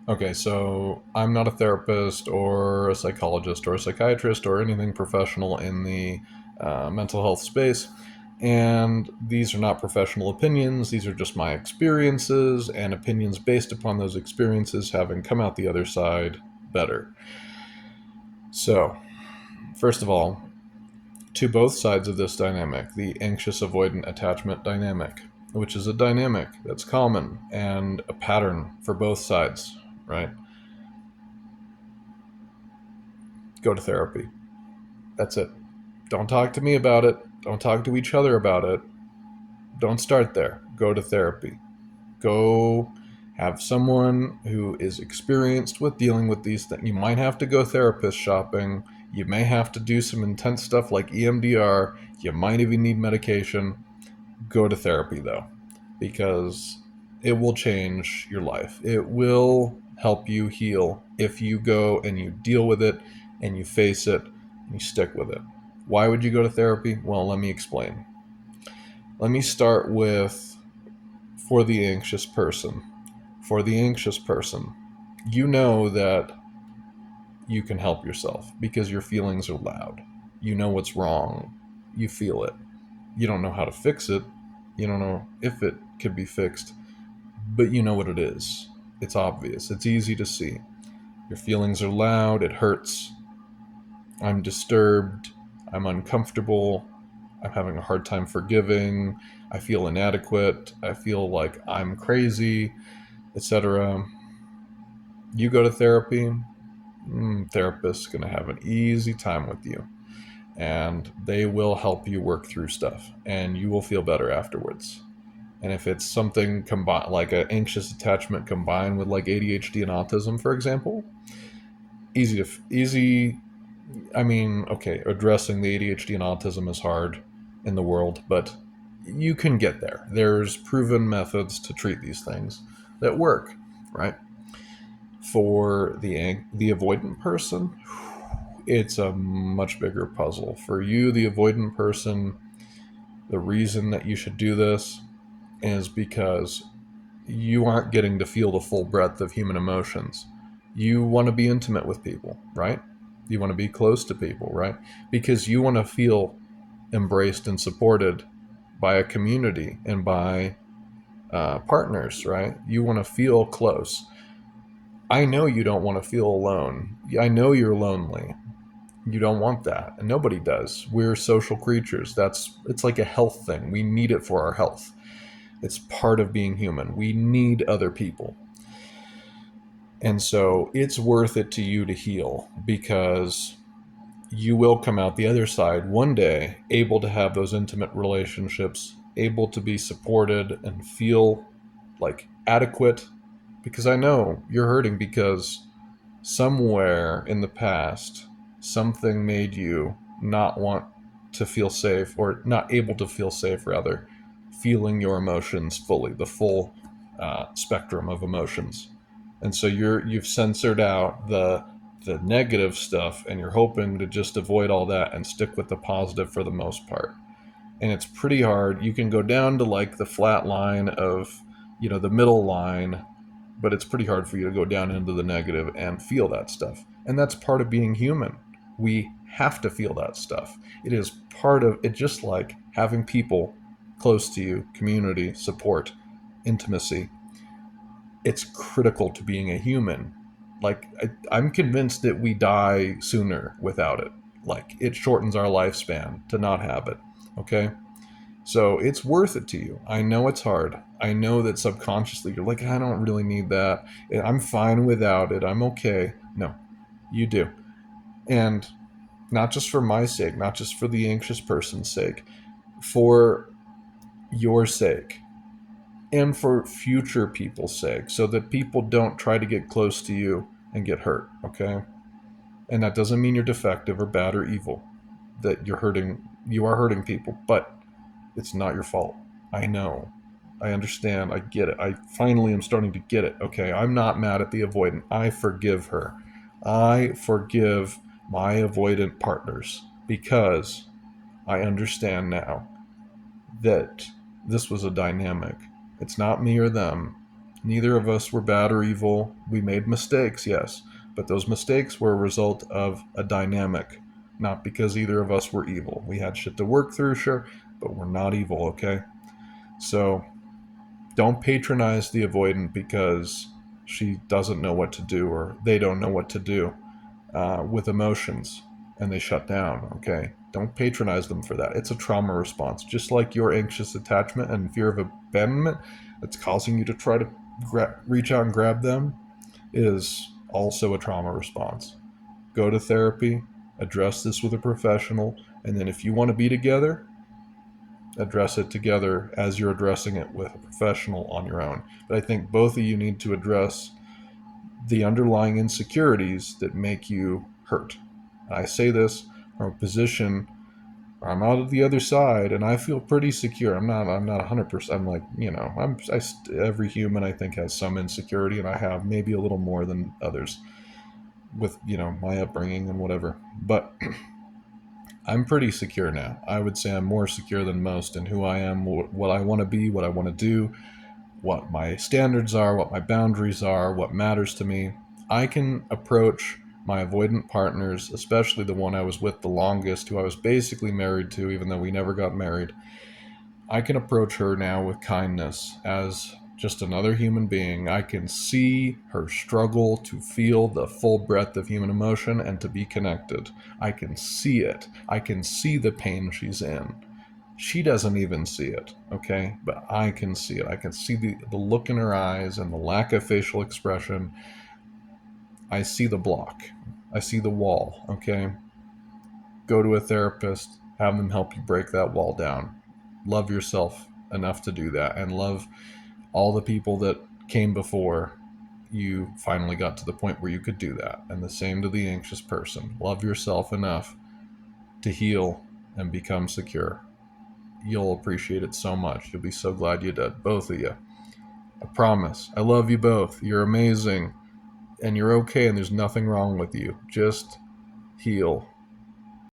Okay, so I'm not a therapist or a psychologist or a psychiatrist or anything professional in the mental health space. And these are not professional opinions. These are just my experiences and opinions based upon those experiences having come out the other side better. So, first of all, to both sides of this dynamic, the anxious avoidant attachment dynamic, which is a dynamic that's common and a pattern for both sides, right? Go to therapy. That's it. Don't talk to me about it. Don't talk to each other about it. Don't start there. Go to therapy. Go have someone who is experienced with dealing with these things. You might have to go therapist shopping. You may have to do some intense stuff like EMDR. You might even need medication. Go to therapy though, because it will change your life. It will help you heal if you go and you deal with it and you face it and you stick with it. Why would you go to therapy? Well, let me explain. Let me start with for the anxious person. For the anxious person, you know that you can help yourself because your feelings are loud. You know what's wrong. You feel it. You don't know how to fix it. You don't know if it could be fixed, but you know what it is. It's obvious. It's easy to see. Your feelings are loud. It hurts. I'm disturbed. I'm uncomfortable. I'm having a hard time forgiving. I feel inadequate. I feel like I'm crazy, etc. You go to therapy, therapist's going to have an easy time with you. And they will help you work through stuff. And you will feel better afterwards. And if it's something combined, like an anxious attachment combined with like ADHD and autism, for example, easy. I mean, okay, addressing the ADHD and autism is hard in the world, but you can get there. There's proven methods to treat these things that work, right? For the avoidant person, it's a much bigger puzzle. For you, the avoidant person, the reason that you should do this is because you aren't getting to feel the full breadth of human emotions. You want to be intimate with people, right? You want to be close to people, right? Because you want to feel embraced and supported by a community and by partners, right? You want to feel close. I know you don't want to feel alone. I know you're lonely. You don't want that, and nobody does. We're social creatures. It's like a health thing. We need it for our health. It's part of being human. We need other people. And so it's worth it to you to heal because you will come out the other side one day able to have those intimate relationships, able to be supported and feel like adequate. Because I know you're hurting because somewhere in the past, something made you not want to feel safe or not able to feel safe, rather, feeling your emotions fully, the full spectrum of emotions. And so you've censored out the negative stuff and you're hoping to just avoid all that and stick with the positive for the most part. And it's pretty hard. You can go down to like the flat line of, the middle line, but it's pretty hard for you to go down into the negative and feel that stuff. And that's part of being human. We have to feel that stuff. It is part of it, just like having people close to you, community, support, intimacy. It's critical to being a human. Like, I'm convinced that we die sooner without it. Like, it shortens our lifespan to not have it. Okay? So it's worth it to you. I know it's hard. I know that subconsciously you're like, I don't really need that. I'm fine without it. I'm okay. No, you do. And not just for my sake, not just for the anxious person's sake, for your sake and for future people's sake, so that people don't try to get close to you and get hurt, okay? And that doesn't mean you're defective or bad or evil, that you are hurting people, but it's not your fault. I know. I understand. I get it. I finally am starting to get it. Okay, I'm not mad at the avoidant. I forgive her. I forgive my avoidant partners because I understand now that this was a dynamic. It's not me or them. Neither of us were bad or evil. We made mistakes, yes, but those mistakes were a result of a dynamic, not because either of us were evil. We had shit to work through, sure, but we're not evil, okay? So don't patronize the avoidant because she doesn't know what to do or they don't know what to do with emotions and they shut down, okay? Don't patronize them for that. It's a trauma response. Just like your anxious attachment and fear of abandonment that's causing you to try to reach out and grab them is also a trauma response. Go to therapy, address this with a professional, and then if you want to be together, address it together as you're addressing it with a professional on your own. But I think both of you need to address the underlying insecurities that make you hurt. I say this from a position where I'm out of the other side and I feel pretty secure. I'm not 100%. I'm like, every human I think has some insecurity, and I have maybe a little more than others with, my upbringing and whatever. But I'm pretty secure now. I would say I'm more secure than most in who I am, what I want to be, what I want to do, what my standards are, what my boundaries are, what matters to me. I can approach my avoidant partners, especially the one I was with the longest, who I was basically married to, even though we never got married. I can approach her now with kindness as just another human being. I can see her struggle to feel the full breadth of human emotion and to be connected. I can see it. I can see the pain she's in. She doesn't even see it, okay? But I can see it. I can see the look in her eyes and the lack of facial expression. I see the block. I see the wall, okay? Go to a therapist, have them help you break that wall down. Love yourself enough to do that, and love all the people that came before you finally got to the point where you could do that. And the same to the anxious person. Love yourself enough to heal and become secure. You'll appreciate it so much. You'll be so glad you did, both of you. I promise. I love you both. You're amazing. And you're okay, and there's nothing wrong with you. Just heal.